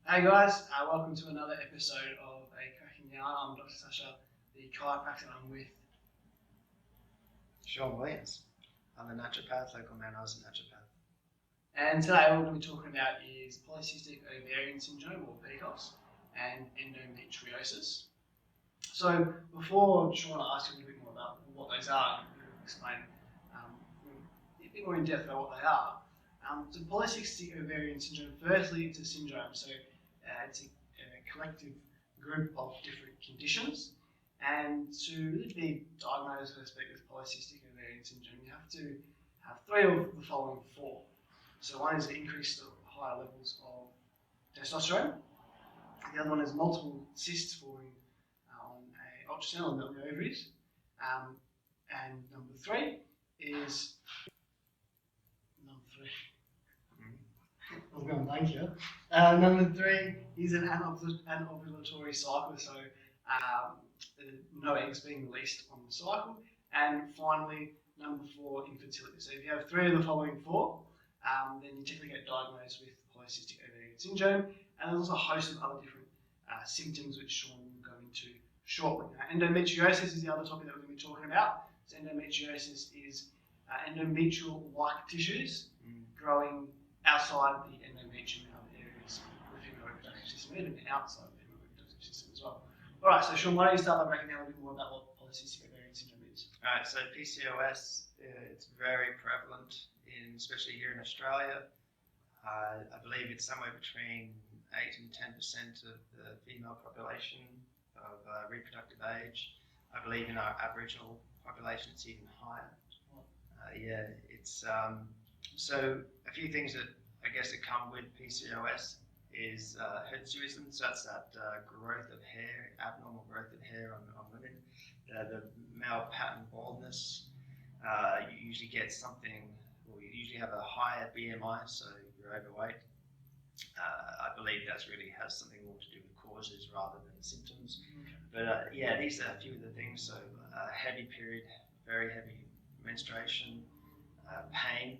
Hey guys, welcome to another episode of A Cracking Yarn. I'm Dr. Sasha, the chiropractor, and I'm with Sean Williams. I'm a naturopath, local man. I was a naturopath. And today what we're going to be talking about is polycystic ovarian syndrome, or PCOS, and endometriosis. So before Sean, I ask you a little bit more about what those are, and explain a bit more in depth about what they are. So polycystic ovarian syndrome, firstly, it's a syndrome. So it's a collective group of different conditions. And to really be diagnosed with polycystic ovarian syndrome, you have to have three of the following four. So one is the increased or higher levels of testosterone. The other one is multiple cysts forming on an ultrasound on the ovaries. And number three is I was going thank you. Number three is an anovulatory cycle, so no eggs being released on the cycle. And finally, number four, infertility. So if you have three of the following four, then you typically get diagnosed with polycystic ovarian syndrome. And there's also a host of other different symptoms which Sean will go into shortly. Now, endometriosis is the other topic that we're going to be talking about. So endometriosis is endometrial-like tissues growing outside the endometrium and other areas of the female reproductive system, even outside the female reproductive system as well. All right, so Sean, why don't you start by breaking down a bit more about what polycystic ovarian syndrome is? All right, so PCOS, it's very prevalent, especially here in Australia. I believe it's somewhere between 8 and 10% of the female population of reproductive age. I believe in our Aboriginal population it's even higher. So a few things that I guess that come with PCOS is hirsutism, so that's that growth of hair, abnormal growth of hair on women. The male pattern baldness, you usually get something, or you usually have a higher BMI, so you're overweight. I believe that really has something more to do with causes rather than symptoms. But these are a few of the things. So heavy period, very heavy menstruation, pain.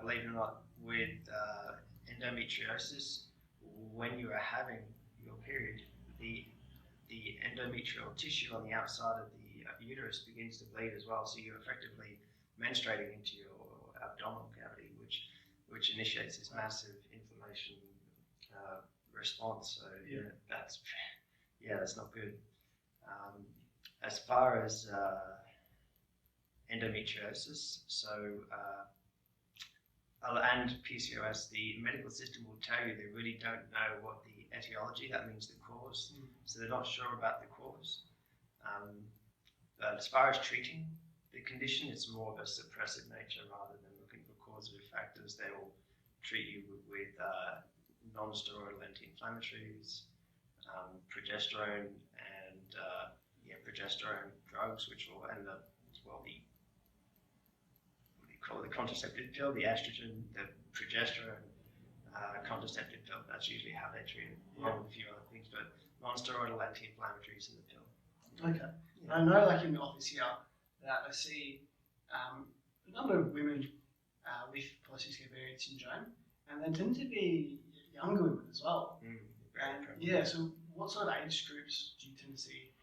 Believe it or not, with endometriosis, when you are having your period, the endometrial tissue on the outside of the uterus begins to bleed as well. So you're effectively menstruating into your abdominal cavity, which initiates this massive inflammation response. So that's not good. As far as endometriosis, and PCOS, the medical system will tell you they really don't know what the etiology, that means the cause, so they're not sure about the cause. But as far as treating the condition, it's more of a suppressive nature rather than looking for causative factors. They will treat you with non-steroidal anti-inflammatories, progesterone, and progesterone drugs, which will end up, the contraceptive pill, the estrogen, the progesterone, contraceptive pill. That's usually how they treat it, along with a few other things, but non-steroidal anti-inflammatories in the pill. Okay. Yeah. I know, like in the office here, that I see a number of women with polycystic ovarian syndrome, and they tend to be younger women as well. So what sort of age groups do you tend to see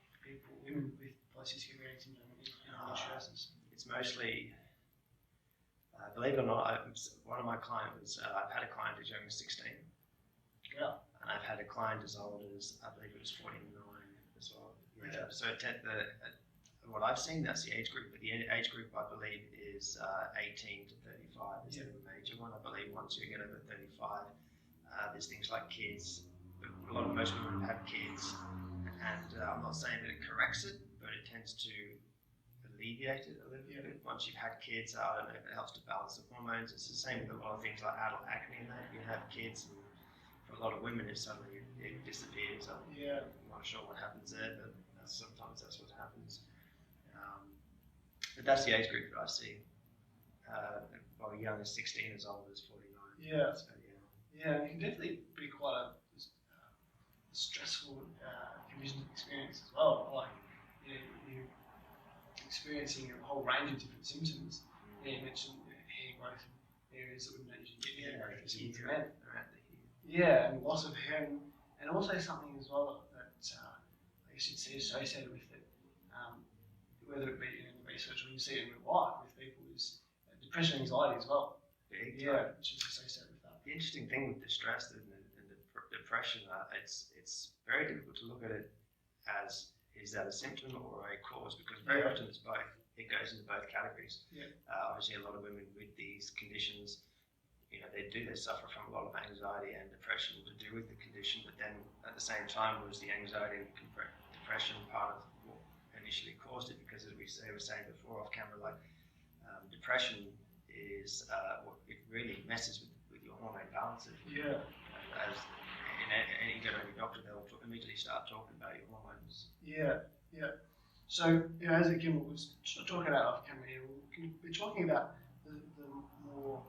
women with polycystic ovarian syndrome and endometriosis? It's mostly, believe it or not, one of my clients I've had a client as young as 16. Yeah. And I've had a client as old as, I believe it was 49 as well. Yeah. So what I've seen, that's the age group, but the age group I believe is 18 to 35 is the major one. I believe once you get over 35, there's things like kids. Most women have kids, and I'm not saying that it corrects it, but it tends to alleviate it a little bit. Once you've had kids, I don't know if it helps to balance the hormones. It's the same with a lot of things like adult acne and that. You have kids, and for a lot of women, it suddenly it disappears. I'm not sure what happens there, but sometimes that's what happens. But that's the age group that I see. Young as 16, as old as 49. Yeah. So, it can definitely be quite a stressful condition experience as well. Like, you're experiencing a whole range of different symptoms. You mentioned hair growth in areas that would not usually get hair growth. Yeah, and loss of hair, and also something as well that I guess you'd see associated with it, whether it be in the research or you see it in real life with people, is depression and anxiety as well. Yeah, which is associated with that. The interesting thing with the stress and the depression, it's very difficult to look at it as is that a symptom or a cause, because very often it's both. It goes into both categories. Yeah. Obviously, a lot of women with these conditions, they suffer from a lot of anxiety and depression to do with the condition, but then at the same time was the anxiety and depression part of what initially caused it, because as we were saying before off camera, like depression is it really messes with your hormone balances. Yeah. As you go to any doctor, they'll immediately start talking about your hormones. Yeah, yeah. So, as again, we're talking about off camera here, we're talking about the more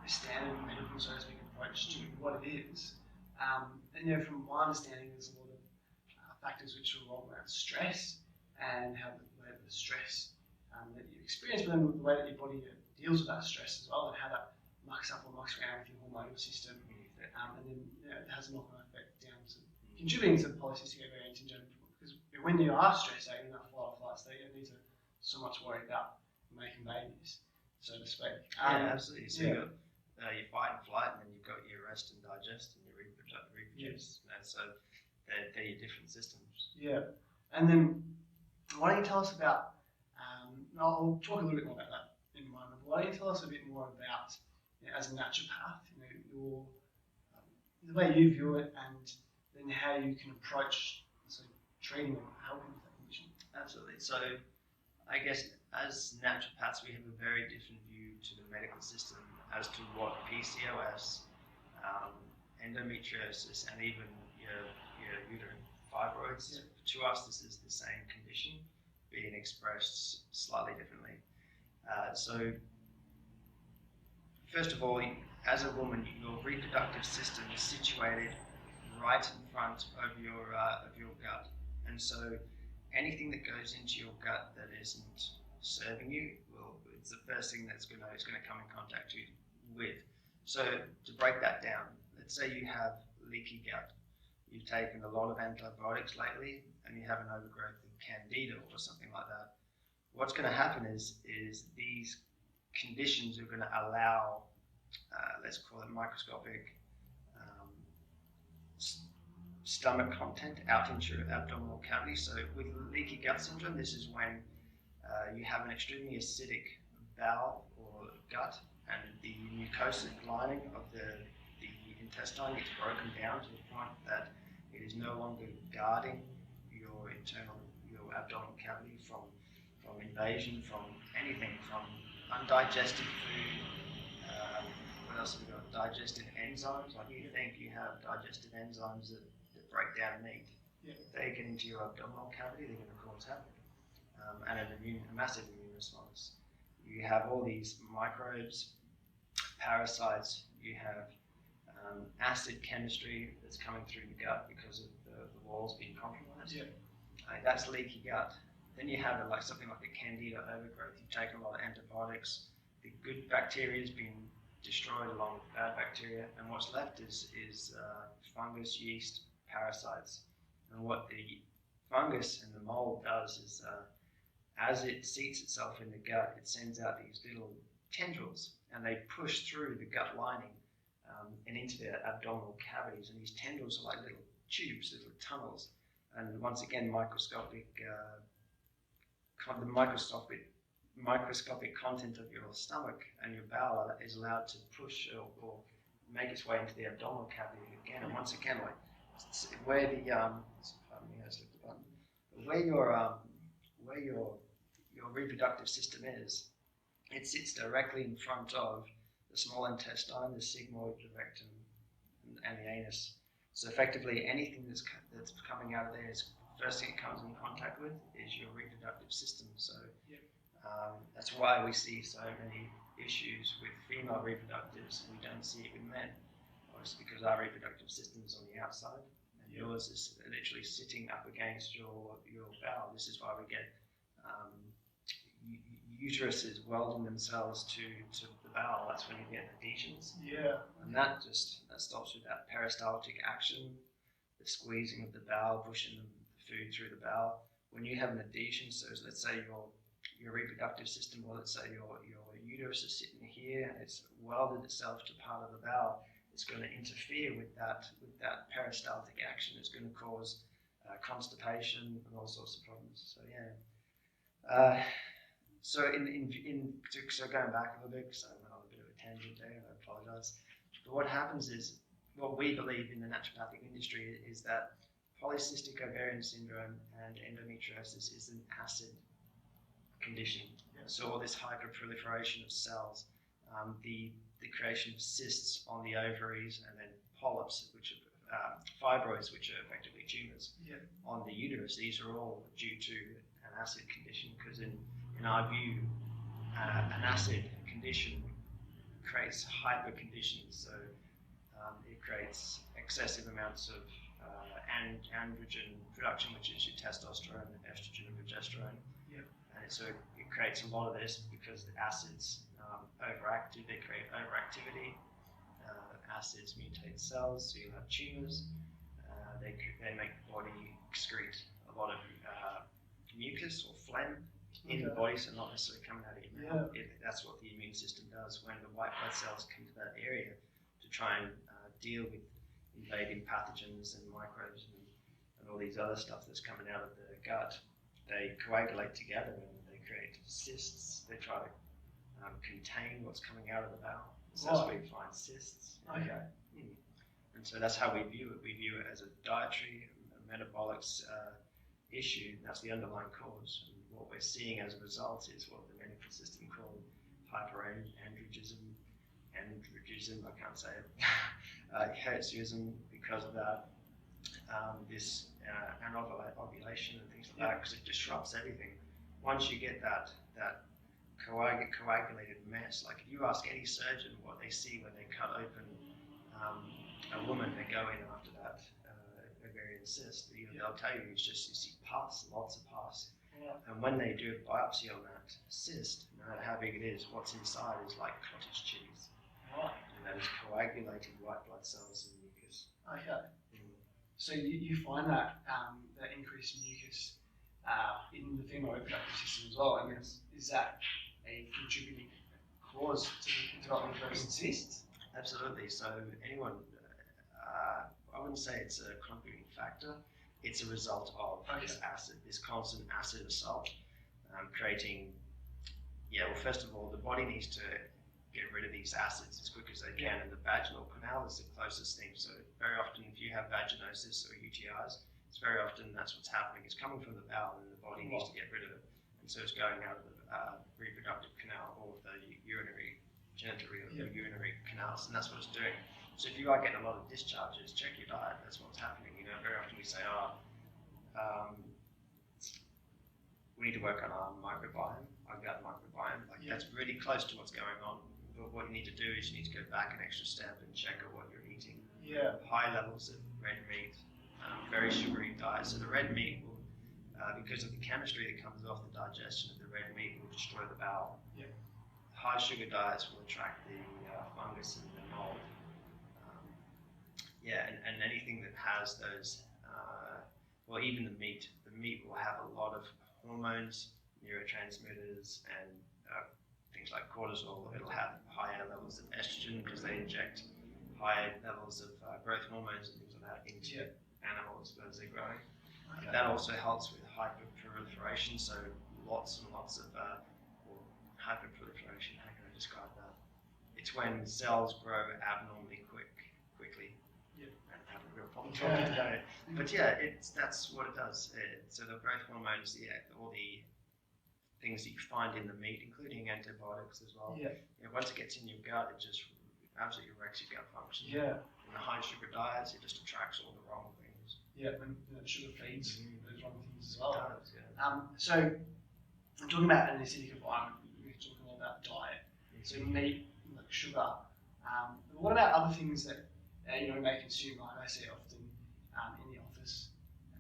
standard medical, so to speak, approach to what it is. And from my understanding, there's a lot of factors which are involved around stress and how the stress that you experience, but then the way that your body deals with that stress as well, and how that mucks around with your hormonal system, and then it has a knock-on effect down to contributing to polycystic ovarian syndrome. Because when you are stressed out in that fight or flight state, you don't need to so much worry about making babies, so to speak. Yeah, absolutely. So you've got your fight and flight, and then you've got your rest and digest, and your reproduce. So they're your different systems. Yeah. And then why don't you tell us about, I'll talk a little bit more about that in a moment, but why don't you tell us a bit more about, as a naturopath, your the way you view it, and then how you can approach treating and helping with that condition. Absolutely. So I guess as naturopaths, we have a very different view to the medical system as to what PCOS, endometriosis, and even your uterine fibroids. Yeah. To us, this is the same condition being expressed slightly differently. So first of all, as a woman, your reproductive system is situated right in front of your gut, and so anything that goes into your gut that isn't serving you, it's the first thing that's going to come in contact with. So to break that down, let's say you have leaky gut. You've taken a lot of antibiotics lately, and you have an overgrowth of candida or something like that. What's going to happen is these conditions are going to allow, let's call it microscopic stomach content out into your abdominal cavity. So with leaky gut syndrome, this is when you have an extremely acidic bowel or gut, and the mucosic lining of the intestine gets broken down to the point that it is no longer guarding your abdominal cavity from invasion, from anything, from undigested food. What else have we got? Digestive enzymes. Like you think you have digestive enzymes that break down meat. Yeah. If they get into your abdominal cavity, they're going to cause havoc, and a massive immune response. You have all these microbes, parasites. You have acid chemistry that's coming through the gut because of the walls being compromised. Yeah. That's leaky gut. Then you have something like a candida overgrowth. You've taken a lot of antibiotics. The good bacteria has been destroyed along with bad bacteria, and what's left is fungus, yeast, parasites. And what the fungus and the mold does is, as it seats itself in the gut, it sends out these little tendrils, and they push through the gut lining and into the abdominal cavities. And these tendrils are like little tubes, little tunnels. And once again, the microscopic content of your stomach and your bowel is allowed to push or make its way into the abdominal cavity again. And once again, where your reproductive system is, it sits directly in front of the small intestine, the sigmoid, the rectum, and the anus. So effectively, anything that's coming out of there is first thing it comes in contact with is your reproductive system. So that's why we see so many issues with female reproductives, and we don't see it with men. Obviously, because our reproductive system is on the outside, and yours is literally sitting up against your bowel. This is why we get uteruses welding themselves to the bowel, that's when you get adhesions. Yeah. And that stops with that peristaltic action, the squeezing of the bowel, pushing the food through the bowel. When you have an adhesion, so let's say your reproductive system, or let's say your uterus is sitting here and it's welded itself to part of the bowel, it's going to interfere with that peristaltic action. It's going to cause constipation and all sorts of problems. So yeah. So so going back a little bit, because I went on a bit of a tangent there, and I apologise. But what happens is, what we believe in the naturopathic industry is that polycystic ovarian syndrome and endometriosis is an acid condition. Yeah. So all this hyperproliferation of cells, the creation of cysts on the ovaries, and then polyps, which are fibroids, which are effectively tumours on the uterus. These are all due to an acid condition, because in our view, an acid condition creates hyper conditions. So it creates excessive amounts of androgen production, which is your testosterone, estrogen, and progesterone. Yeah. And so it creates a lot of this because the acids overactive. They create overactivity. Acids mutate cells, so you have tumours. They make the body excrete a lot of mucus or phlegm in the body, so not necessarily coming out of your mouth. That's what the immune system does when the white blood cells come to that area to try and deal with invading pathogens and microbes and all these other stuff that's coming out of the gut. They coagulate together and they create cysts. They try to contain what's coming out of the bowel. So that's where you find cysts. Okay. And so that's how we view it. We view it as a dietary, metabolic issue. That's the underlying cause. And what we're seeing as a result is what the medical system called hyperandrogenism. I can't say it. Hirsutism, because of that. This anovulation and things like that, because it disrupts everything. Once you get that coagulated mess, like if you ask any surgeon what they see when they cut open a woman, they go in after that ovarian cyst, they'll tell you you see pus, lots of pus. Yeah. And when they do a biopsy on that cyst, no matter how big it is, what's inside is like cottage cheese. Right. And that is coagulated white blood cells and mucus. Okay. So you find that increased mucus in the female reproductive system as well. I mean, is that a contributing cause to the development of those cysts? Absolutely. So anyone, I wouldn't say it's a contributing factor. It's a result of this acid, this constant acid assault, creating. Well, first of all, the body needs to get rid of these acids as quick as they can, and the vaginal canal is the closest thing. So very often, if you have vaginosis or UTIs, it's very often that's what's happening. It's coming from the bowel, and the body needs to get rid of it, and so it's going out of the reproductive canal or the urinary genitoury or the urinary canals, and that's what it's doing. So if you are getting a lot of discharges, check your diet. That's what's happening. Very often we say, we need to work on our microbiome, our gut microbiome. That's really close to what's going on. But what you need to do is you need to go back an extra step and check out what you're eating. Yeah. High levels of red meat, very sugary diet. So the red meat will, because of the chemistry that comes off the digestion of the red meat, will destroy the bowel. Yeah. High sugar diets will attract the fungus and the mold. And anything that has those, even the meat will have a lot of hormones, neurotransmitters, and things like cortisol. It'll have higher levels of estrogen because they inject higher levels of growth hormones and things like that into animals as they're growing. Okay. That also helps with hyperproliferation, so lots and lots of hyperproliferation. How can I describe that? It's when cells grow abnormally quickly. And have a real problem talking today. But that's what it does. So the growth hormones, all the things that you find in the meat, including antibiotics as well. Once it gets in your gut, it just absolutely wrecks your gut function. In the high sugar diets, it just attracts all the wrong things. And sugar feeds those wrong things as well. It does, So I'm talking about an acidic environment. We're talking about diet. So meat, like sugar. What about other things that you may consume? Like I see often in the office,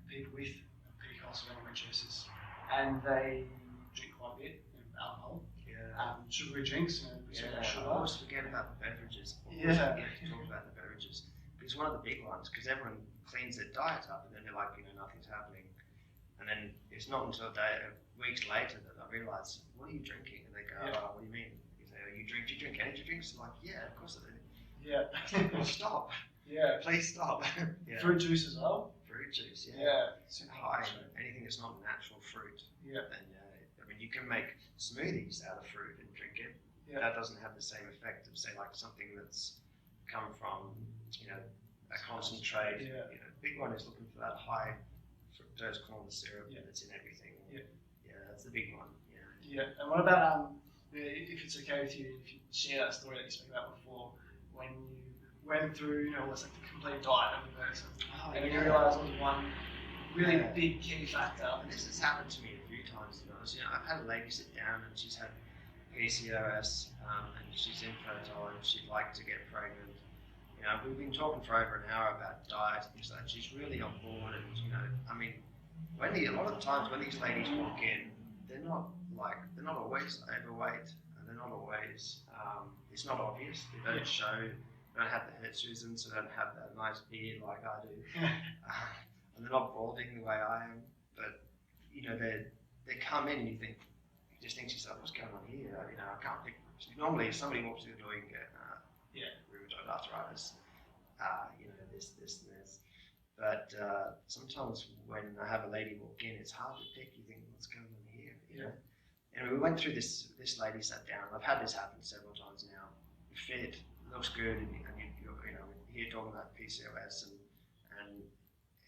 people with PCOS or endometriosis, and they drink quite a bit of alcohol. Sugary drinks, sugar. I always forget about the beverages. Yeah. Forget to talk about the beverages. It's one of the big ones because everyone cleans their diet up and then they're like, nothing's happening. And then it's not until weeks later that I realise, what are you drinking? And they go, oh, what do you mean? You say, do you drink energy drinks? I'm like, yeah, of course I do. Yeah. Stop. Yeah. Please stop. Yeah. Fruit juice as well. Fruit juice, Yeah. High. Anything that's not natural fruit. Yeah. Then you can make smoothies out of fruit and drink it. Yeah. That doesn't have the same effect of say like something that's come from a concentrate. Yeah. Big one is looking for that high fructose corn syrup that's in everything. Yeah. Yeah, that's the big one. Yeah. Yeah. And what about if it's okay with you, if you share that story that you spoke about before, when you went through almost like the complete diet of the person, and you realise there was one really big key factor. And this has happened to me a few times, to be honest. I've had a lady sit down and she's had PCOS and she's infertile and she'd like to get pregnant. We've been talking for over an hour about diet and things like that. She's really on board, and a lot of the times when these ladies walk in, they're not always overweight, and they're not always. It's not obvious. They don't show. They don't have the hirsutism, so they don't have that nice beard like I do. And they're not balding the way I am, but they come in and you just think to yourself, what's going on here? I can't pick. Normally, if somebody walks through the door, you can get rheumatoid arthritis, this and this. But sometimes when I have a lady walk in, it's hard to pick. You think, what's going on here? And we went through this. This lady sat down. I've had this happen several times now. Fit, looks good, and you're here talking about PCOS and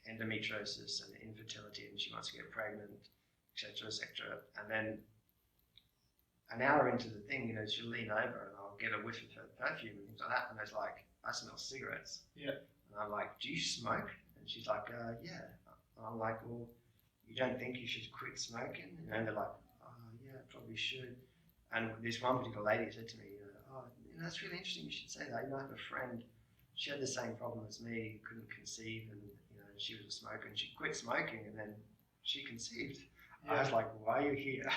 endometriosis and infertility, and she wants to get pregnant, etc., etc. And then an hour into the thing, she'll lean over and I'll get a whiff of her perfume and things like that, and it's like, I smell cigarettes. Yeah. And I'm like, do you smoke? And she's like, yeah. And I'm like, well, you don't think you should quit smoking? And they're like, oh, yeah, I probably should. And this one particular lady said to me, that's really interesting, you should say that. I have a friend, she had the same problem as me, couldn't conceive, and she was a smoker, and she quit smoking, and then she conceived. I was like, why are you here?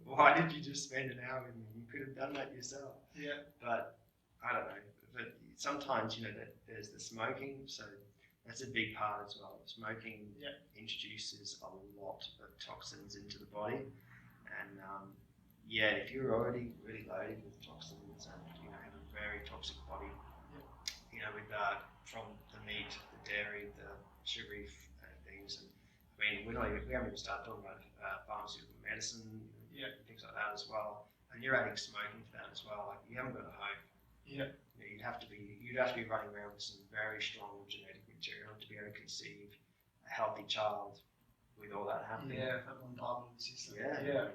Why did you just spend an hour with me? You could have done that yourself. Yeah. But I don't know. But sometimes, that there's the smoking, so that's a big part as well. Smoking introduces a lot of toxins into the body, and if you're already really loaded with toxins and have a very toxic body, with from the meat, the dairy, the sugary things, and we haven't even started talking about pharmaceutical medicine, things like that as well. And you're adding smoking to that as well. Like, you haven't got a home. Yeah. You'd have to be running around with some very strong genetic material to be able to conceive a healthy child with all that happening. Yeah, that one part of the system. Yeah.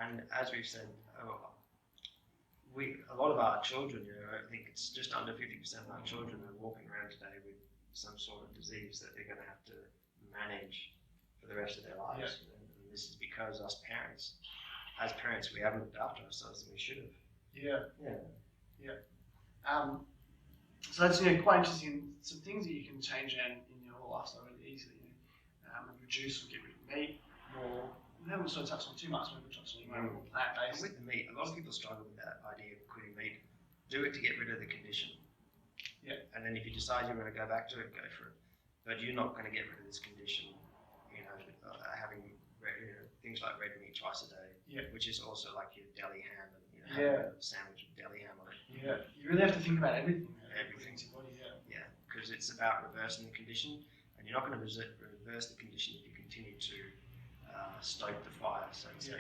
And as we've said, a lot of our children, I think it's just under 50% of our children are walking around today with some sort of disease that they're going to have to manage for the rest of their lives. And this is because as parents, we haven't looked after ourselves and we should have. Yeah. Yeah. So that's quite interesting. Some things that you can change in your lifestyle really easily. Reduce or get rid of meat, or we haven't sort of touched on too much. We've touched on more plant-based. With the meat, a lot of people struggle with that idea of quitting meat. Do it to get rid of the condition. Yeah. And then if you decide you're going to go back to it, go for it. But you're not going to get rid of this condition. Having things like red meat twice a day. Yeah. Which is also like your deli ham and having a sandwich with deli ham on it. Yeah. You really have to think about everything. Everything. To your body. Yeah. Because it's about reversing the condition, and you're not going to reverse the condition if you continue to stoke the fire, so to speak.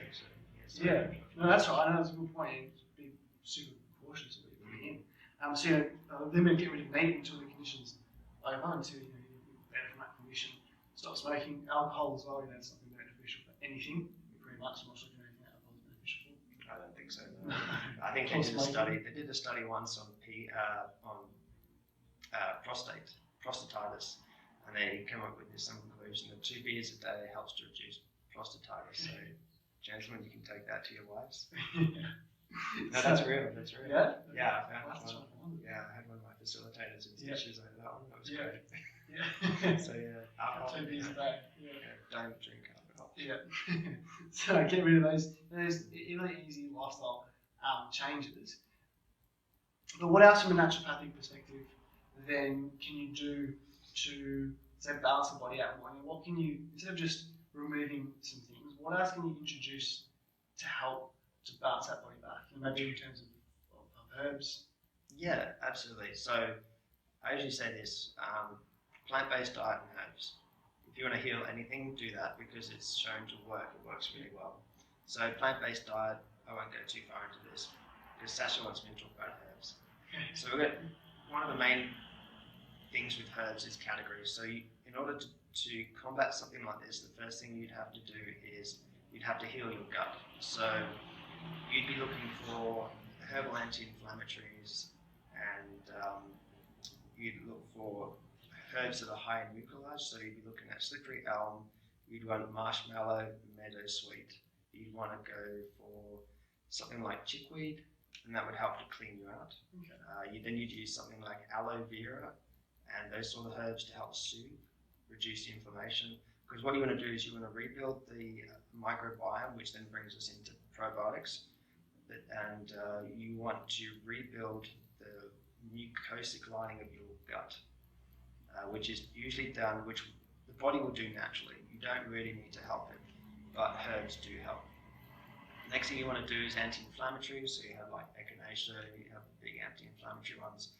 No, that's right. I know that's a good point. Be super cautious of what you're putting in. Limit, get rid of meat until the conditions over, until you're better from that condition. Stop smoking, alcohol as well. It's not beneficial for anything. Pretty much, I'm not sure anything alcohol is beneficial for. I don't think so. No. I think they did a study once on prostatitis, and they came up with some conclusion that 2 beers a day helps to reduce prostatitis. So, gentlemen, you can take that to your wives. No, that's real. That's real. Yeah. Yeah, I had one of my facilitators in stitches over that one. That was great. Yeah. So alcohol. 2 beers a day. Don't drink alcohol. Yeah. So get rid of those really easy lifestyle changes. But what else from a naturopathic perspective then can you do to say balance the body out more? What can you, instead of just removing some things, what else can you introduce to help to balance that body back? Maybe in terms of herbs. Yeah, absolutely. So I usually say this, plant-based diet and herbs. If you want to heal anything, do that because it's shown to work. It works really well. So plant-based diet, I won't go too far into this because Sasha wants me to talk about herbs. So we've got one of the main things with herbs is categories. So in order to combat something like this, the first thing you'd have to do is you'd have to heal your gut. So you'd be looking for herbal anti-inflammatories and you'd look for herbs that are high in mucilage. So you'd be looking at slippery elm, you'd want marshmallow, meadowsweet. You'd want to go for something like chickweed, and that would help to clean you out. Okay. You'd use something like aloe vera and those sort of herbs to help soothe, reduce the inflammation. Because what you want to do is you want to rebuild the microbiome, which then brings us into probiotics. And you want to rebuild the mucosic lining of your gut, which is usually done, which the body will do naturally. You don't really need to help it, but herbs do help. The next thing you want to do is anti-inflammatories. So you have like echinacea, you have big anti-inflammatory ones.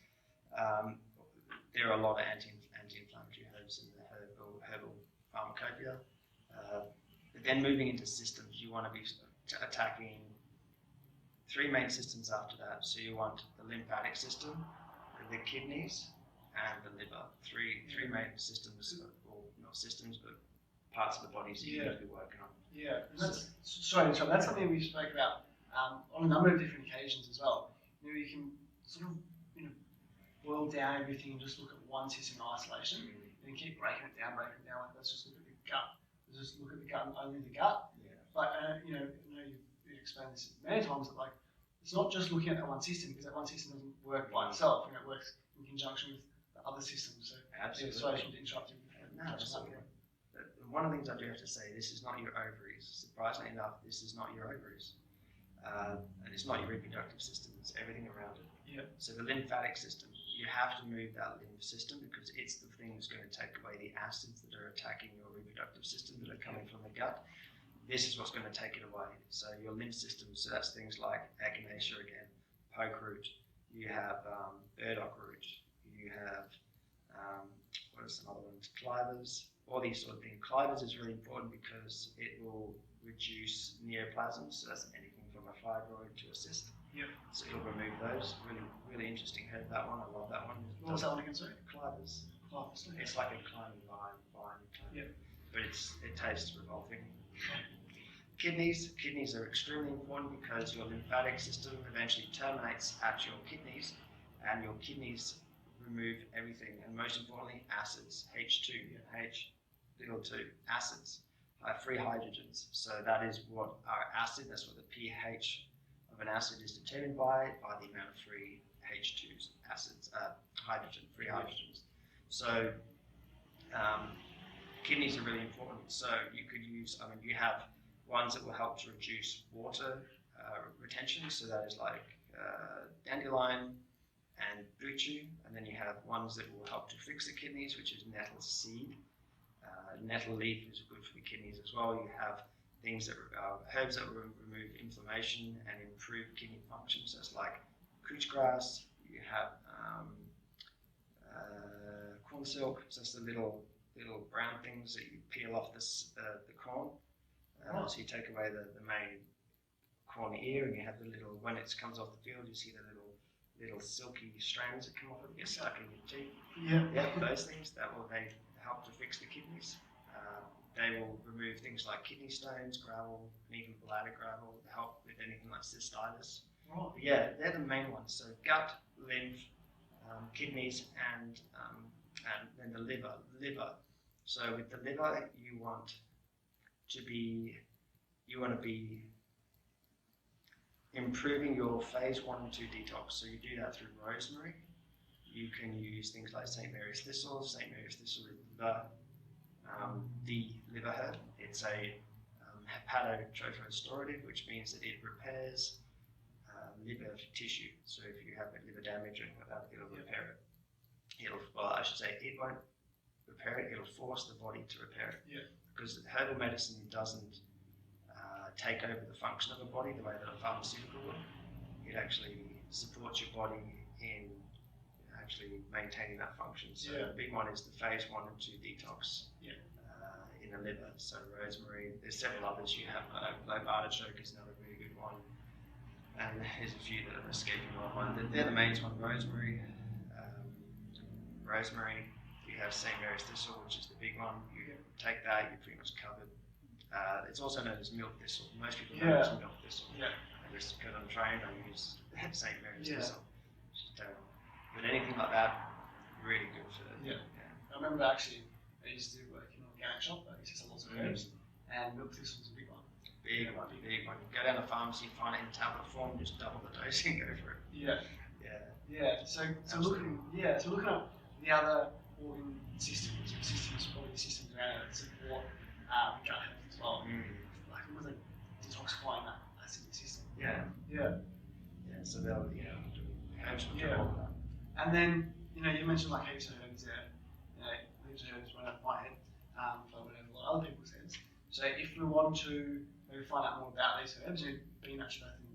There are a lot of anti-inflammatory herbs in the herbal pharmacopoeia. But then moving into systems, you want to be attacking three main systems after that. So you want the lymphatic system, the kidneys, and the liver. Three main systems, or not systems, but parts of the bodies you need to be working on. Yeah, and that's that's something we spoke about on a number of different occasions as well. You can sort of boil down everything and just look at one system in isolation, and keep breaking it down. Like let's just look at the gut. Let's just look at the gut and only the gut. Yeah. But you've explained this many times that it's not just looking at that one system because that one system doesn't work by itself. It works in conjunction with the other systems. So absolutely. Sorry, I shouldn't interrupt you. No, absolutely. One of the things I do have to say, this is not your ovaries. Surprisingly enough, this is not your ovaries. And it's not your reproductive system, it's everything around it. Yeah. So the lymphatic system, you have to move that lymph system because it's the thing that's going to take away the acids that are attacking your reproductive system that are coming from the gut. This is what's going to take it away. So your lymph system, so that's things like echinacea again, poke root, you have burdock root, you have, what are some other ones, clivers, all these sort of things. Clivers is really important because it will reduce neoplasms, so that's anything from a fibroid to a cyst. Yep. So it'll remove those. Really, really interesting. Heard that one. I love that one. What was that one again, sorry? Clivers. Clivers. It's like a climbing vine. Yep. But it tastes revolting. Kidneys are extremely important because your lymphatic system eventually terminates at your kidneys, and your kidneys remove everything, and most importantly, acids. H2, H2, acids, free hydrogens. So that is what our acid. That's what the pH of an acid is determined by the amount of free H2 acids, free hydrogens. So kidneys are really important. So you could use, you have ones that will help to reduce water retention. So that is like dandelion and buchu. And then you have ones that will help to fix the kidneys, which is nettle seed. Nettle leaf is good for the kidneys as well. You have things that herbs that will remove inflammation and improve kidney function. So it's like couch grass. You have corn silk. So it's the little brown things that you peel off the corn. So you take away the main corn ear, and you have the little, when it comes off the field, you see the little silky strands that come off it, get stuck in your teeth. Yeah, those things they help to fix the kidneys. They will remove things like kidney stones, gravel, and even bladder gravel to help with anything like cystitis. Right. Yeah, they're the main ones. So gut, lymph, kidneys, and then the liver. So with the liver, you want to be improving your phase 1 and 2 detox. So you do that through rosemary. You can use things like St. Mary's thistle. St. Mary's thistle is the liver herb. It's a hepatotrophostoritative, which means that it repairs liver tissue. So if you have liver damage, it'll repair it. It won't repair it, it'll force the body to repair it. Yeah. Because herbal medicine doesn't take over the function of the body the way that a pharmaceutical would. It actually supports your body in actually maintaining that function. So the big one is the phase 1 and 2 detox in the liver. So rosemary, there's several others you have. Lobe artichoke is another really good one. And there's a few that are escaping my mind. They're the main one. Rosemary, you have St. Mary's thistle, which is the big one. You take that, you're pretty much covered. It's also known as milk thistle. Most people know it as milk thistle. Yeah. And just because I'm trained, I use St. Mary's thistle. But anything like that, really good for it. Yeah. I remember actually, I used to work in an organic shop. I used to sell lots of herbs, and milk thistle was a big one. Big one. Go down to the pharmacy, find it in tablet form, just double the dosing, go for it. So looking at the other organ systems probably the systems around it that support gut health as well. Like with detoxifying that acid system. So they'll herbs will do all that. And then you mentioned like heaps of herbs there. Heaps of herbs went over my head, floated over a lot of other people's heads. So if we want to maybe find out more about these herbs, being naturopath and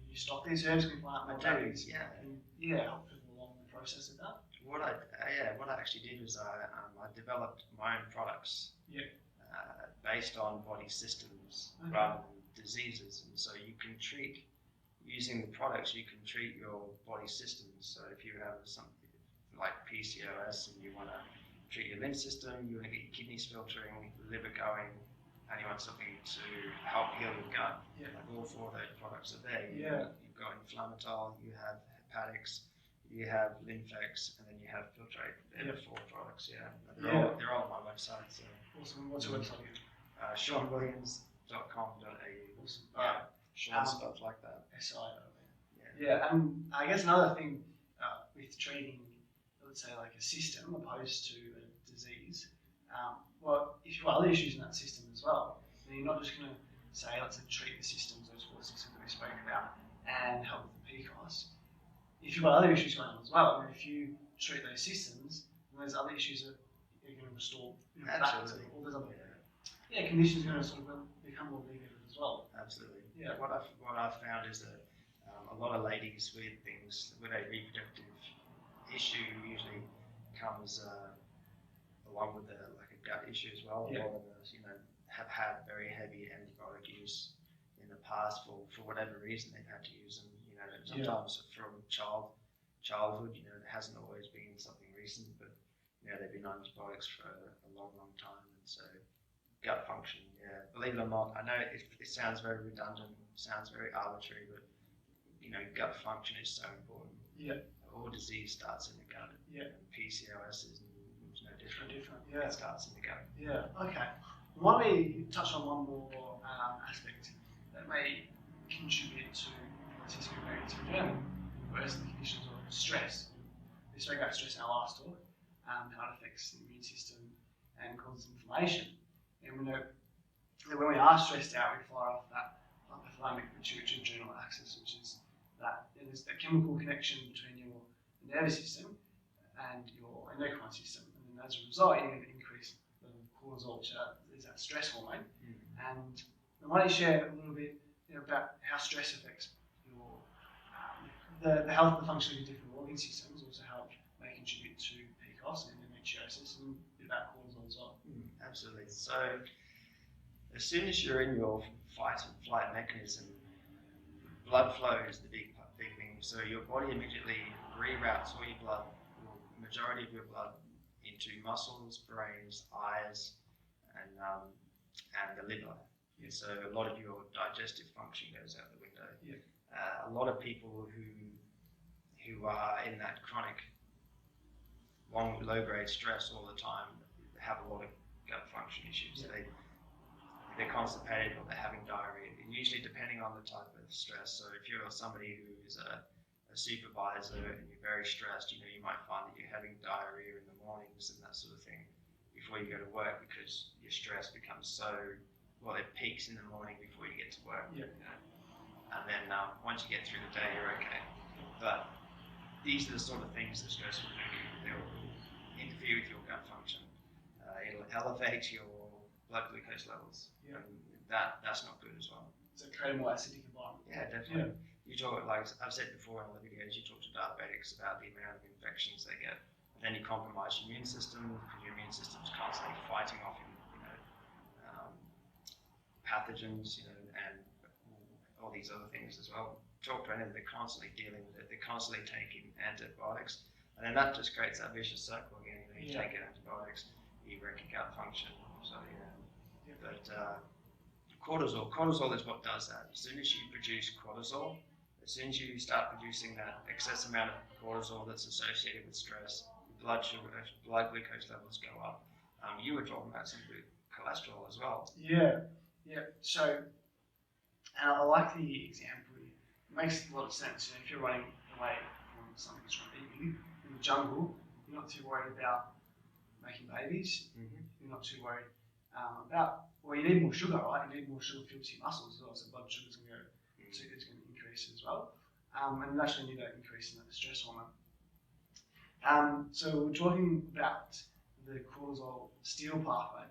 you stock these herbs, can we find out more about these? And help people along the process of that. What I actually did was I developed my own products based on body systems rather than diseases, and so you can treat using the products. You can treat your body systems. So if you have something like PCOS and you want to treat your lymph system, you want to get your kidneys filtering, liver going, and you want something to help heal your gut. Like all 4 of those products are there. You've got inflammatol, you have hepatics, you have lymphex, and then you have filtrate. They're the 4 products. They're all on my website. So. Awesome. What's your website again? SeanWilliams.com.au. Awesome. Sean stuff like that. And I guess another thing with treating, let's say like a system opposed to a disease, if you've got other issues in that system as well, then you're not just going to say, let's treat the systems, those 4 systems that we spoke about, and help with the PCOS. If you've got other issues going on as well, and if you treat those systems, then there's other issues that you're going to restore back to all those other conditions are going to sort of become more negative as well. Absolutely. What I've found is that a lot of ladies with a reproductive issue usually comes along with a gut issue as well. A lot of us, have had very heavy antibiotic use in the past for whatever reason they've had to use them. Sometimes from childhood, it hasn't always been something recent, but they've been on antibiotics for a long time, and so gut function. Believe it or not, I know it sounds very redundant, sounds very arbitrary, but gut function is so important. All disease starts in the gut. And PCOS is no different. It starts in the gut. Okay. Why don't we touch on one more aspect that may contribute to cystic ovarian syndrome, whereas the conditions of stress. We spoke about stress in our last talk, how it affects the immune system and causes inflammation. And we know that when we are stressed out, we fire off that hypothalamic pituitary adrenal axis, which is there's that chemical connection between your nervous system and your endocrine system. And then as a result, you get an increased level of cortisol, which is that stress hormone. And why don't you share a little bit about how stress affects your the health and the function of your different organ systems, also how it may contribute to PCOS and endometriosis, and a bit about cortisol as well. Absolutely. So as soon as you're in your fight and flight mechanism, blood flow is the big thing. So your body immediately reroutes all your blood, or majority of your blood, into muscles, brains, eyes, and the liver. So a lot of your digestive function goes out the window. A lot of people who are in that chronic low-grade stress all the time have a lot of gut function issues. They're constipated or they're having diarrhea, and usually depending on the type of stress. So if you're somebody who is a supervisor and you're very stressed, you might find that you're having diarrhea in the mornings and that sort of thing before you go to work, because your stress becomes so well, it peaks in the morning before you get to work. Yeah. You know? And then once you get through the day, you're okay. But these are the sort of things that stress will do. They'll interfere with your gut function. It'll elevate your blood glucose levels. Yeah. And that's not good as well. So create a more acidic environment. Yeah, definitely. You talk, like I've said before in other videos, you talk to diabetics about the amount of infections they get. And then you compromise your immune system, because your immune system's constantly fighting off, pathogens, and all these other things as well. Talk to anyone, they're constantly dealing with it. They're constantly taking antibiotics, and then that just creates that vicious circle again. You take antibiotics, you wreck your gut function. So but cortisol is what does that. As soon as you produce cortisol, as soon as you start producing that excess amount of cortisol that's associated with stress, blood glucose levels go up. You were talking about some good cholesterol as well. Yeah. So, and I like the example. It makes a lot of sense. If you're running away from something that's trying to eat you in the jungle, you're not too worried about making babies. Mm-hmm. You're not too worried about. Well, you need more sugar, right? You need more sugar to fuel your muscles as well. So blood sugar's going to increase as well, and you actually need that increase in the stress hormone. So we're talking about the cortisol steal pathway,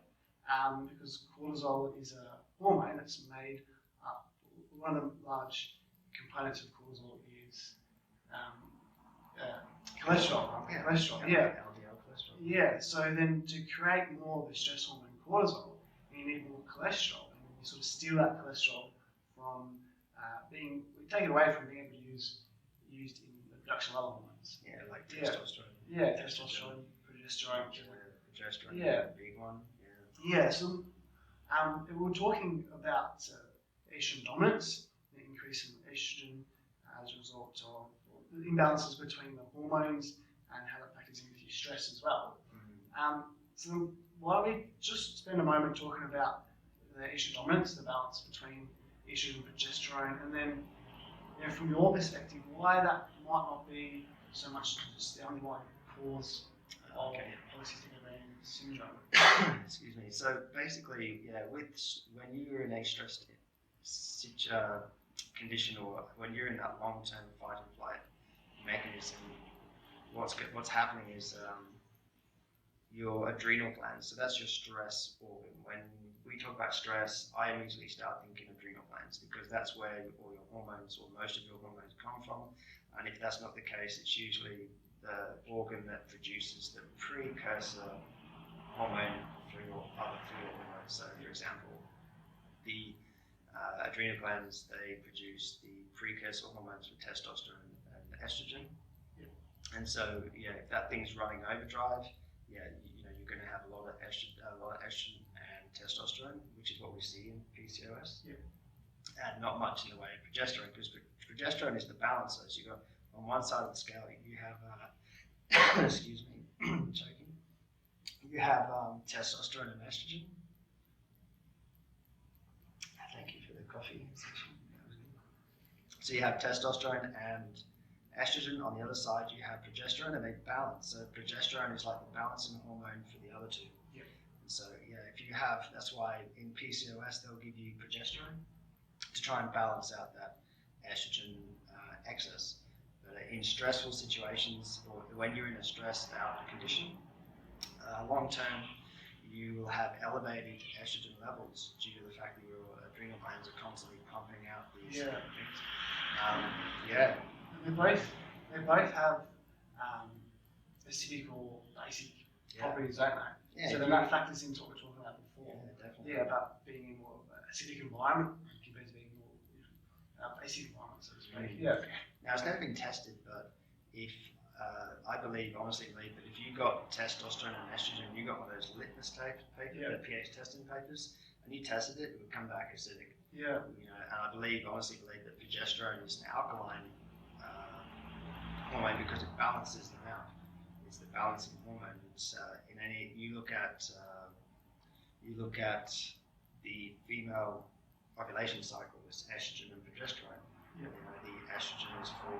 because cortisol is a hormone that's made up. One of the large components of cortisol is cholesterol. Cholesterol. LDL cholesterol. Yeah. So then to create more of the stress hormone cortisol, you need more cholesterol, and you sort of steal that cholesterol from we take it away from being able to used in the production of other hormones. Yeah, like testosterone. Yeah, testosterone, progesterone. Progesterone. Yeah. Big one. Yeah. So we were talking about estrogen dominance, the increase in estrogen as a result of the imbalances between the hormones and how that factors into your stress as well. Mm-hmm. So why don't we just spend a moment talking about the estrogen dominance, the balance between estrogen and progesterone, and then from your perspective, why that might not be so much just the underlying cause of polycystic ovarian syndrome. Excuse me. So basically, when you're in a stressed condition, or when you're in that long-term fight and flight mechanism, what's happening is your adrenal glands. So that's your stress organ. When we talk about stress, I immediately start thinking adrenal glands, because that's where all your hormones, or most of your hormones, come from. And if that's not the case, it's usually the organ that produces the precursor hormone for your hormones. So, for example, the adrenal glands, they produce the precursor hormones for testosterone and estrogen. Yeah. And so, if that thing's running overdrive, you're going to have a lot of estrogen and testosterone, which is what we see in PCOS. Yeah. And not much in the way of progesterone, because progesterone is the balancer. So you got on one side of the scale, you have excuse me, choking. You have testosterone and estrogen. Thank you for the coffee. So you have testosterone and estrogen. On the other side, you have progesterone, and they balance. So progesterone is like the balancing hormone for the other two. Yeah. And so if you have, that's why in PCOS they'll give you progesterone to try and balance out that estrogen excess. But in stressful situations, or when you're in a stressed out condition, long term, you will have elevated estrogen levels due to the fact that your adrenal glands are constantly pumping out these things. They both have acidic or basic properties, don't they? Yeah, so then that factors into what we were talking about before. Yeah, definitely. Yeah, about being in more of an acidic environment compared to being more basic environment, so to speak. Yeah. Now, it's never been tested, but if I honestly believe that if you got testosterone and estrogen, you got one of those litmus papers, the pH testing papers, and you tested it, it would come back acidic. Yeah. And I honestly believe that progesterone is an alkaline hormone, because it balances them out. It's the balancing hormone. It's you look at the female ovulation cycle, it's estrogen and progesterone. Yeah. The estrogen is for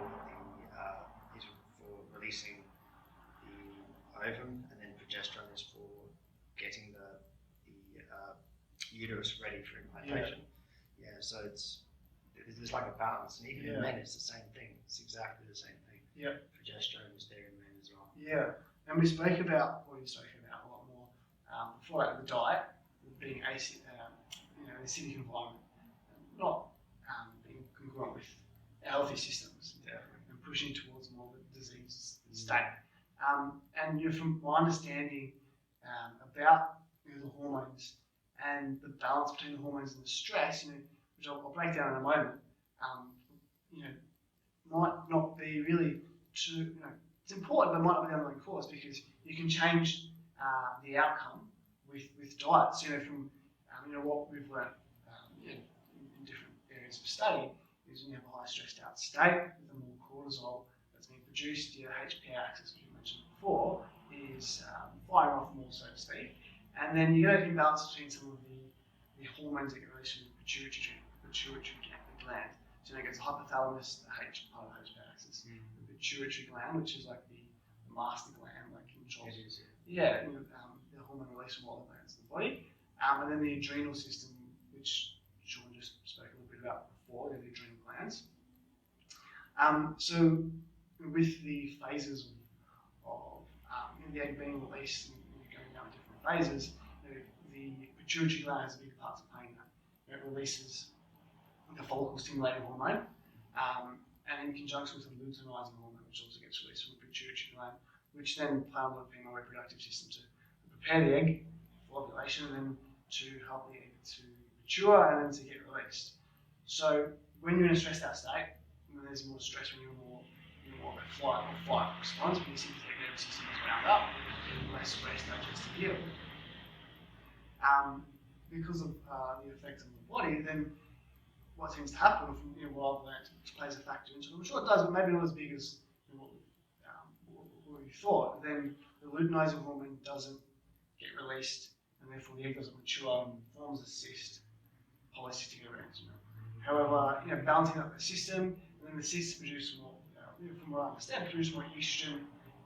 releasing the ovum, and then progesterone is for getting the uterus ready for implantation. Yeah, so there's like a balance, and even in men it's the same thing. It's exactly the same thing. Yeah. Progesterone is there in men as well. Yeah, and we spoke about, or you spoke about a lot more before that, the diet, being acid, an acidic environment, not being congruent with healthy systems, and pushing towards more of a disease state. And from my understanding about the hormones and the balance between the hormones and the stress, which I'll break down in a moment, might not be really too, it's important, but might not be the underlying cause, because you can change the outcome with diet. So, from what we've learned in different areas of study is when you have a high stressed out state, the more cortisol that's being produced, your HPA axis, which you mentioned before, is firing off more, so to speak. And then you get an imbalance between some of the hormones that get released from the pituitary gland. So it gets the hypothalamus, the H part of the HPA axis, the pituitary gland, which is like the master gland, like controls. The hormone release from all the glands in the body. And then the adrenal system, which Siôn just spoke a little bit about before, the adrenal glands. So with the phases of the egg being released and going down different phases, the pituitary gland has a big part to play in that. It releases the follicle stimulating hormone, and in conjunction with the luteinizing hormone, which also gets released from the pituitary gland, which then play on the female reproductive system to prepare the egg for ovulation, and then to help the egg to mature and then to get released. So when you're in a stressed out state, there's more stress when you're more of a flight or fight response, when your sympathetic nervous system is wound up, and less stress digestive yield. Because of the effect on the body, then what seems to happen from what I've learned, which plays a factor into it. I'm sure it does, but maybe not as big as what we thought. Then the luteinizing hormone doesn't get released, and therefore the egg doesn't mature and forms a cyst, polycystic ovarians. However, balancing up the system, and then the cysts produce more, from what I understand, produce more estrogen,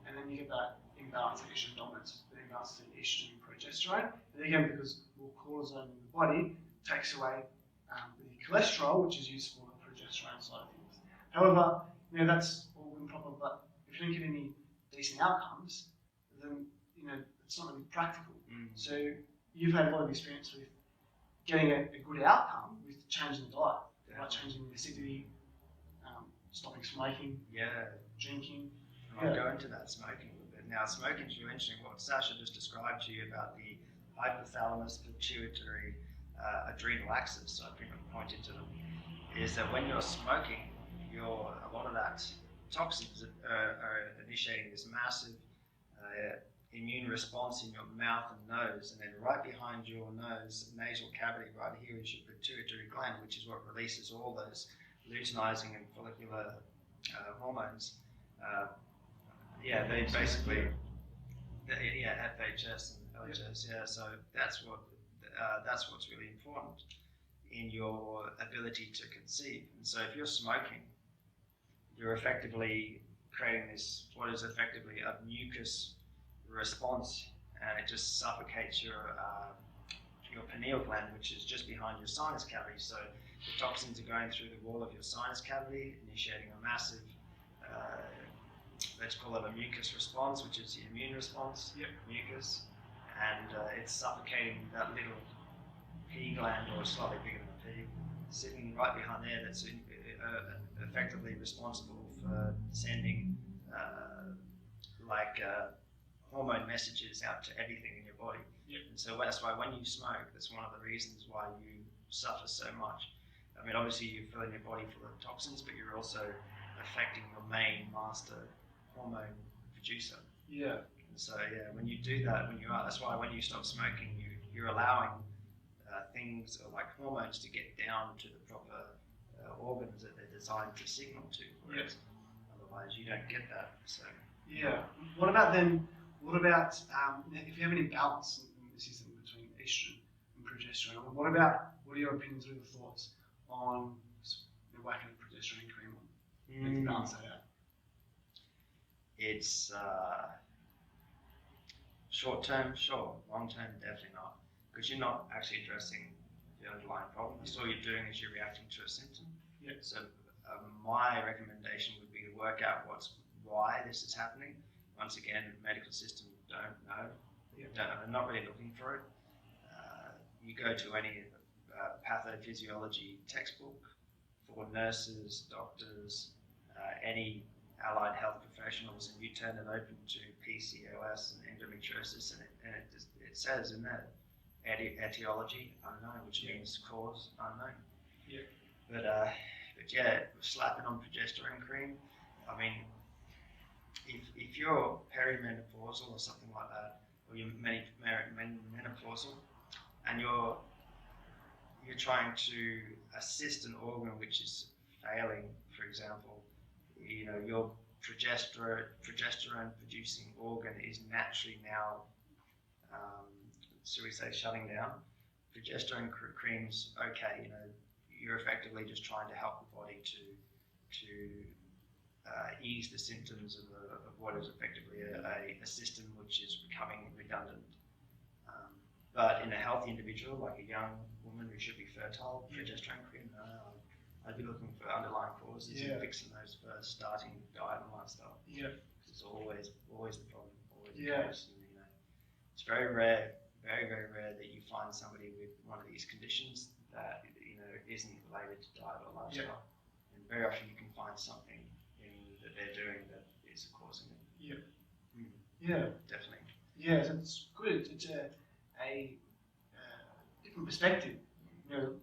and then you get that imbalance of estrogen dominance, the imbalance of estrogen and progesterone. And again, because more cortisol in the body takes away the cholesterol, which is used for the progesterone side of things. However, that's all good and proper, but if you don't get any decent outcomes, then it's not really practical. So you've had a lot of experience with getting a good outcome with changing the diet, like changing the acidity, stopping smoking, drinking. I'll go into that smoking a little bit. Now, smoking is really interesting. What Sasha just described to you about the hypothalamus, pituitary, adrenal axis, so I think I pointed to them, is that when you're smoking, a lot of that toxins are initiating this massive immune response in your mouth and nose, and then right behind your nose, nasal cavity right here is your pituitary gland, which is what releases all those luteinizing and follicular hormones. They basically, FHS and LHS. So that's what's really important in your ability to conceive. And so if you're smoking, you're effectively creating this, what is effectively a mucus response, and it just suffocates your pineal gland, which is just behind your sinus cavity. So the toxins are going through the wall of your sinus cavity, initiating a massive, let's call it a mucus response, which is the immune response, mucus, and it's suffocating that little pea gland, or slightly bigger than a pea, sitting right behind there, that's effectively responsible for sending hormone messages out to everything in your body. And so that's why when you smoke, that's one of the reasons why you suffer so much. I mean, obviously you're filling your body full of toxins, but you're also affecting your main master hormone producer. And so when you do that, that's why when you stop smoking, you're allowing things like hormones to get down to the proper organs that they're designed to signal to. Whereas otherwise you don't get that. So What about if you have any balance in the system between estrogen and progesterone? What are your opinions or your thoughts on whacking a progesterone cream on to balance that out? It's short term, sure. Long term, definitely not. because you're not actually addressing the underlying problem. That's all you're doing is you're reacting to a symptom. Yeah. So my recommendation would be to work out why this is happening. Once again, medical system don't know. Are not really looking for it. You go to any pathophysiology textbook for nurses, doctors, any allied health professionals, and you turn it open to PCOS and endometriosis, and it says in there etiology unknown, which means cause unknown. Yeah. But yeah, slapping on progesterone cream. I mean, if you're perimenopausal or something like that, or you're menopausal, and you're trying to assist an organ which is failing, for example, your progesterone producing organ is naturally now, shall we say, shutting down. Progesterone creams, okay, you're effectively just trying to help the body to ease the symptoms of what is effectively a system which is becoming redundant. But in a healthy individual, like a young woman who should be fertile, progesterone cream, no, I'd be looking for underlying causes and fixing those first, starting diet and lifestyle. Yeah. It's always the problem, always the Yeah. case. And, it's very rare, very, very rare that you find somebody with one of these conditions that isn't related to diet or lifestyle. Yeah. And very often you can find something that they're doing that is causing it. Yeah. Yeah, definitely. Yeah, so it's good. It's a different perspective.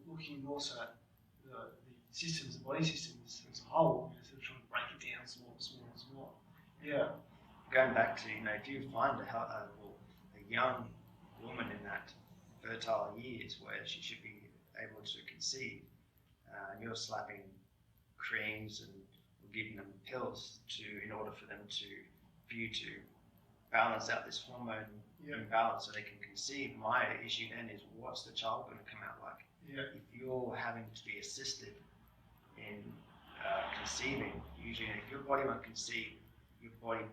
Looking also at the systems, the body systems as a whole, sort of trying to break it down small. Yeah. Going back to if you find a young woman in that fertile years where she should be able to conceive, and you're slapping creams and giving them pills in order for you to balance out this hormone imbalance so they can conceive. My issue then is, what's the child going to come out like? Yeah. If you're having to be assisted in conceiving, usually if your body won't conceive, your body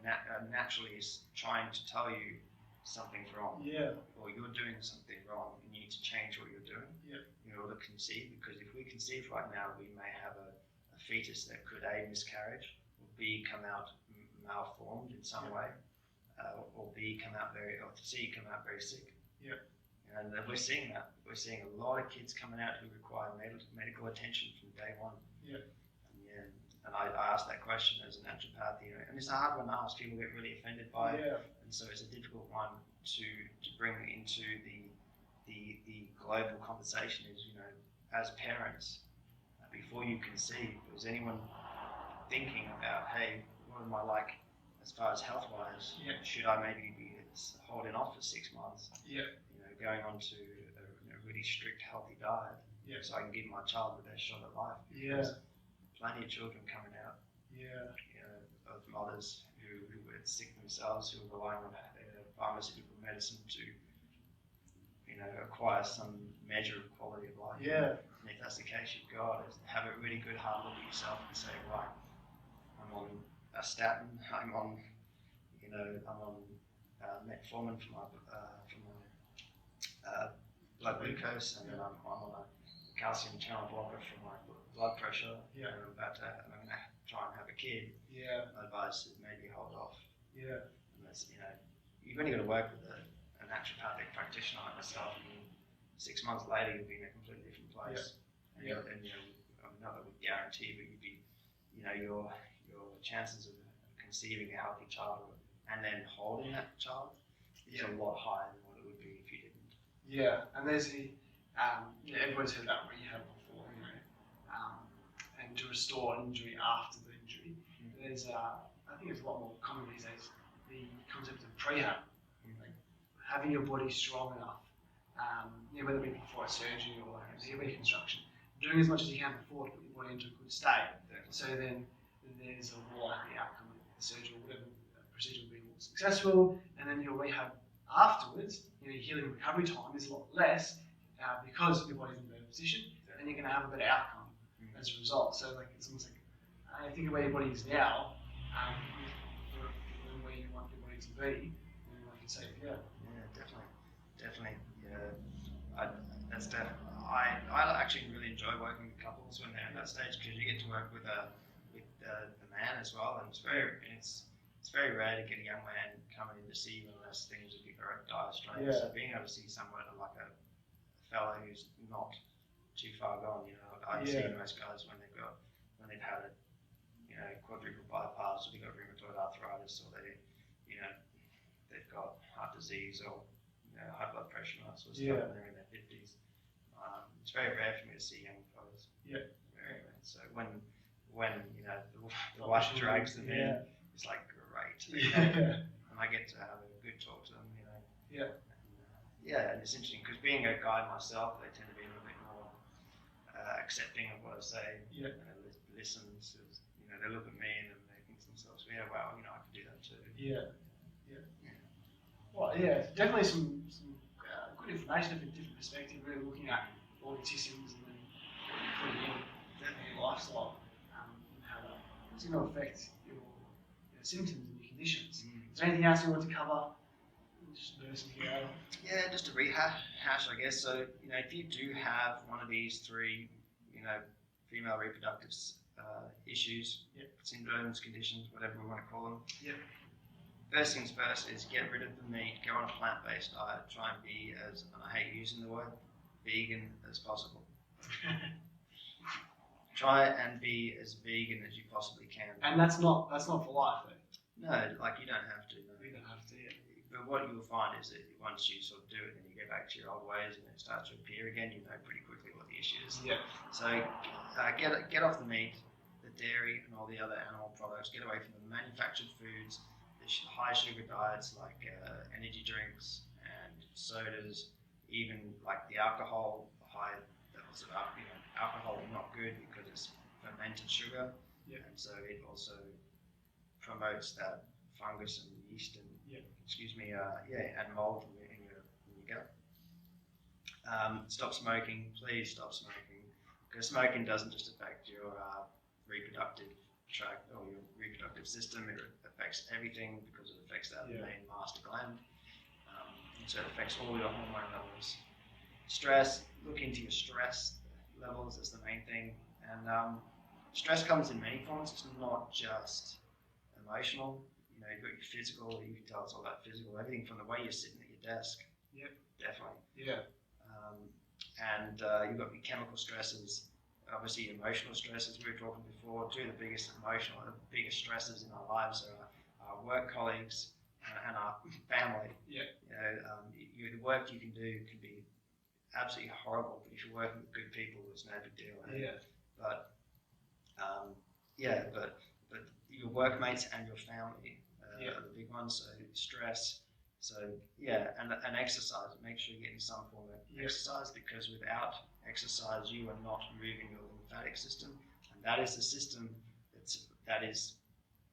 naturally is trying to tell you something's wrong. Yeah. Or you're doing something wrong and you need to change what you're doing in order to conceive. Because if we conceive right now, we may have a fetus that could A, miscarriage, or B, come out malformed in some way, or C, come out very sick. Yeah. And we're seeing that. We're seeing a lot of kids coming out who require medical attention from day one. Yeah. And I asked that question as a naturopath, and it's a hard one to ask. People get really offended by it, and so it's a difficult one to bring into the global conversation. Is as parents, before you conceive, was anyone thinking about, hey, what am I like as far as health-wise? Yeah. Should I maybe be holding off for 6 months? Yeah. Going on to a really strict, healthy diet, so I can give my child the best shot at life. Because plenty of children coming out, of mothers who were sick themselves, who were relying on pharmaceutical medicine to, acquire some measure of quality of life. Yeah. And if that's the case, you've got to have a really good hard look at yourself and say, right, I'm on a statin, I'm on metformin for my blood glucose, and then I'm on a calcium channel blocker for my blood pressure. Yeah. And I'm going to try and have a kid. Yeah. My advice is maybe hold off. Yeah. And that's, you've only got to work with a naturopathic practitioner like myself, and 6 months later you'll be in a completely different place. Yeah. And not that we guarantee, but you'd be, your chances of conceiving a healthy child and then holding that child is a lot higher than what it would be if you didn't. Yeah, and there's everyone's heard about rehab before, and to restore an injury after the injury. There's, I think it's a lot more common these days, the concept of prehab, like having your body strong enough, whether it be before a surgery or a hip reconstruction, doing as much as you can before to put your body into a good state. So then there's a more likely outcome of the surgery or whatever procedure will be more successful, and then your rehab afterwards, your healing recovery time is a lot less because your body's in a better position, and you're going to have a better outcome as a result. So it's almost like I think of where your body is now, and where you want your body to be, and I can say, definitely. Yeah. That's definitely. I actually really enjoy working with couples when they're at that stage because you get to work with the man as well, and it's very rare to get a young man coming in to see you unless things are very dire straits. Yeah. So being able to see someone like a fellow who's not too far gone, I see most guys when they've had a quadruple bypass, or they've got rheumatoid arthritis, or they've got heart disease or high blood pressure and that sort of stuff, and they're in their 50s. It's very rare for me to see young fellas. Yeah. Very rare. So when the wife drags them in, it's like great. Okay. And I get to have a good talk to them. Yeah. And it's interesting because being a guy myself, they tend to be a little bit more accepting of what I say. Yeah. And they listen to, they look at me and they think to themselves, well, I can do that too. Yeah. Well, definitely some good information from a different perspective, really looking at all the systems and then what you put in your lifestyle, and how that's going to affect your symptoms and your conditions. Is there anything else you want to cover? Just bursting here out. Yeah, just to rehash, I guess. So, if you do have one of these three, female reproductive issues, syndromes, conditions, whatever we want to call them. First things first is get rid of the meat, go on a plant-based diet, try and be as, and I hate using the word, vegan as possible. Try and be as vegan as you possibly can. And that's not for life though. No, like you don't have to. No. You don't have to, But what you'll find is that once you sort of do it and you go back to your old ways and it starts to appear again, you know pretty quickly what the issue is. Yeah. So get off the meat, the dairy and all the other animal products, get away from the manufactured foods, the high sugar diets like energy drinks and sodas, even like the alcohol, the high levels of alcohol are not good because it's fermented sugar. Yeah. And so it also promotes that fungus and yeast and and mold in your gut. Stop smoking, please stop smoking, because smoking doesn't just affect your reproductive tract or your reproductive system, it affects everything because it affects that main master gland. So it affects all your hormone levels. Stress, look into your stress levels, that's the main thing. And stress comes in many forms, it's not just emotional. You've got your physical, you can tell it's all about physical, everything from the way you're sitting at your desk. Yep. Definitely. Yeah. And you've got your chemical stresses, obviously emotional stresses, we were talking before. Two of the biggest stresses in our lives are our work colleagues and our family. Yeah. The work you can do can be absolutely horrible, but if you're working with good people, it's no big deal. Yeah. But your workmates and your family are the big ones. So stress. So and exercise. Make sure you're getting some form of exercise, because without exercise, you are not moving your lymphatic system, and that is the system that is.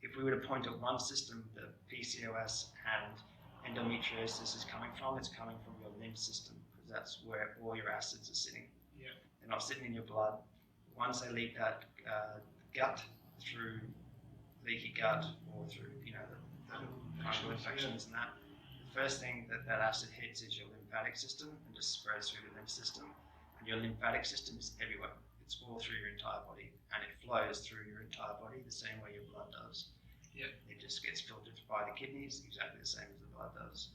If we were to point at one system, the PCOS and endometriosis is coming from, it's coming from your lymph system, because that's where all your acids are sitting. Yeah. They're not sitting in your blood. Once they leak that gut through leaky gut or through the fungal infections and that, the first thing that acid hits is your lymphatic system and just spreads through the lymph system. And your lymphatic system is everywhere. It's all through your entire body, and it flows through your entire body the same way your blood does. Yeah. It just gets filtered by the kidneys exactly the same as the blood does.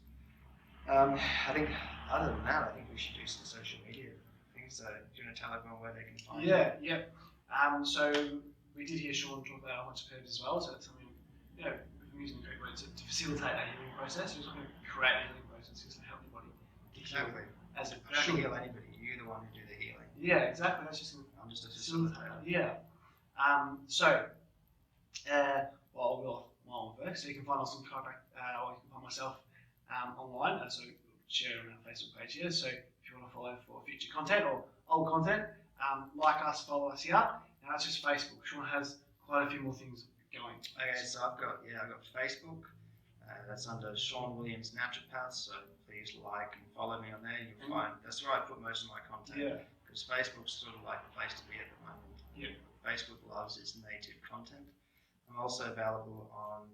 I think other than that, I think we should do some social media things. So do you want to tell everyone where they can find you? Yeah. So we did hear Siôn talk about hormones and herbs as well. So it's something, we're using a great word to facilitate that healing process. We're just going to create a healing process just to help your body. Exactly. As it I don't heal anybody. You're the one who do the healing. Yeah, exactly. That's just I'm just a facilitator. Yeah. I'll go off my own first. So you can find us on chiropractic, or you can find myself online. So share on our Facebook page here. So if you want to follow for future content or old content, like us, follow us here. Now that's just Facebook. Siôn has quite a few more things going. Okay, so I've got Facebook. That's under Siôn Williams Naturopath. So please like and follow me on there. You'll find that's where I put most of my content. Yeah. Because Facebook's sort of like the place to be at the moment. Yeah. Facebook loves its native content. I'm also available on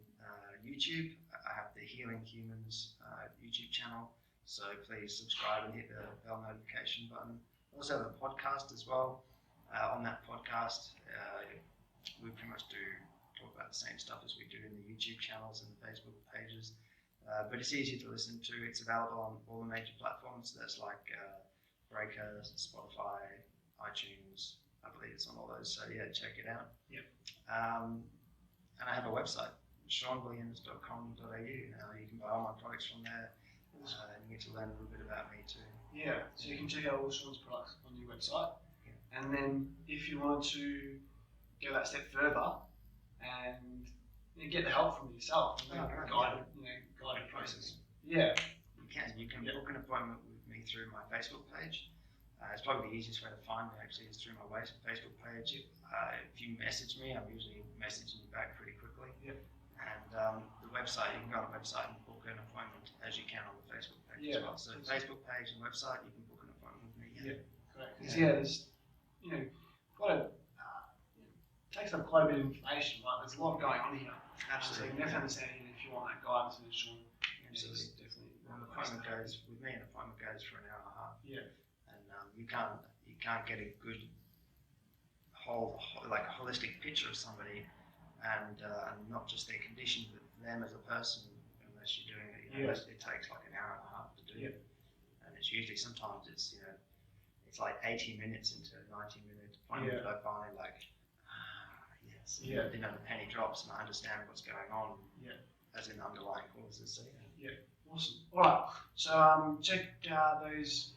YouTube. I have the Healing Humans YouTube channel. So please subscribe and hit the bell notification button. We also have a podcast as well. On that podcast, we pretty much talk about the same stuff as we do in the YouTube channels and the Facebook pages. But it's easy to listen to. It's available on all the major platforms. That's like Breaker, Spotify, iTunes. I believe it's on all those. So yeah, check it out. Yep. And I have a website, SeanWilliams.com.au. You can buy all my products from there. And you get to learn a little bit about me too. Yeah, so you can check out all Sean's products on your website. Yeah. And then if you want to go that step further and get the help from yourself, guided process. Yeah. You can book an appointment with me through my Facebook page. It's probably the easiest way to find me actually is through my Facebook page. If you message me, I'm usually messaging you back pretty quickly. Yep. And the website, you can go on the website and book an appointment as you can on the Facebook page as well. So Facebook page and website, you can book an appointment with me. Yeah, correct. There's quite a takes up quite a bit of information, right? There's a lot going on here. Absolutely. So definitely understanding if you want that guidance with Sean. Absolutely. Definitely. An appointment goes with me. An appointment goes for an hour and a half. Yeah. And you can't get a good holistic picture of somebody, and not just their condition, but them as a person, unless you're doing it. It takes like an hour and a half to do. Yeah. And it's usually sometimes it's like 80 minutes into a 90-minute appointment. I finally yes. Yeah. The penny drops and I understand what's going on. Yeah. As in underlying causes. So yeah. Awesome. All right. So check those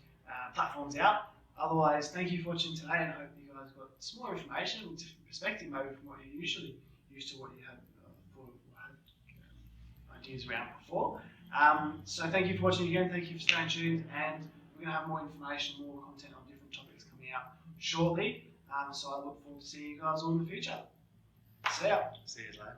platforms out. Otherwise, thank you for watching today, and I hope you guys got some more information, a different perspective maybe from what you're usually used to, what you had ideas around before. So thank you for watching again. Thank you for staying tuned, and we're going to have more information, more content on different topics coming out shortly. So I look forward to seeing you guys all in the future. See ya. See you later.